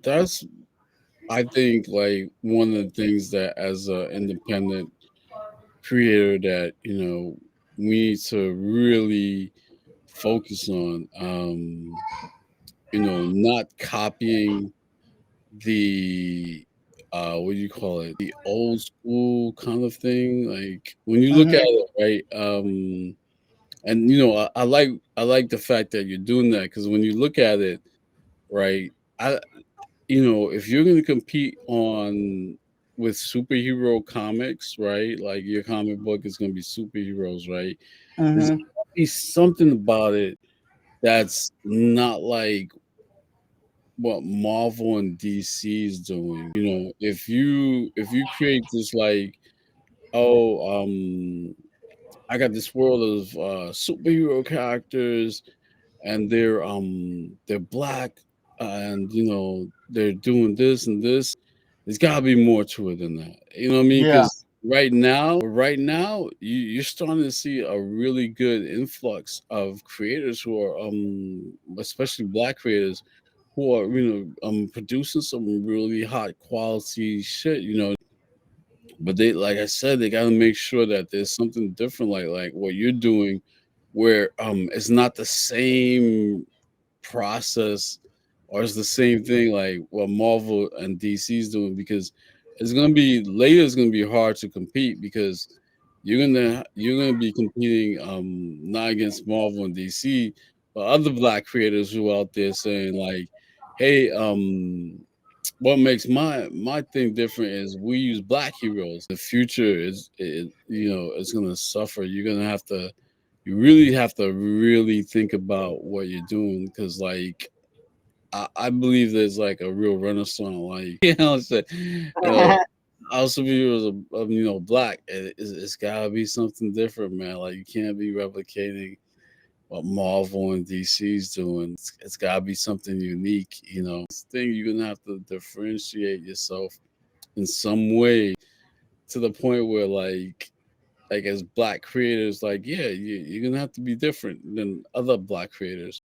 That's I think like one of the things that as an independent creator that we need to really focus on. Not copying the what do you call it? The old school kind of thing. Like when you look at Hmm. it, right? And I like the fact that you're doing that because when you look at it, right? I if you're gonna compete on with superhero comics, right? Like your comic book is gonna be superheroes, right? There's Hmm. gotta be something about it that's not like what Marvel and DC is doing. If you create this like, oh, I got this world of superhero characters and they're black and they're doing this and this. There's gotta be more to it than that. You know what I mean? Yeah. Because right now, you're starting to see a really good influx of creators who are, especially black creators, who are producing some really hot quality shit. But they, like I said, they got to make sure that there's something different, like what you're doing, where it's not the same process or it's the same thing like what Marvel and DC is doing because it's gonna be hard to compete because you're gonna be competing not against Marvel and DC but other black creators who are out there saying like, hey, what makes my thing different is we use black heroes. The future it's gonna suffer. You really have to really think about what you're doing because like I believe there's like a real renaissance, like say, our superheroes are black. It's gotta be something different, man. Like you can't be replicating what Marvel and DC's doing. It's gotta be something unique. This thing you're gonna have to differentiate yourself in some way to the point where like as black creators, like yeah, you're gonna have to be different than other black creators.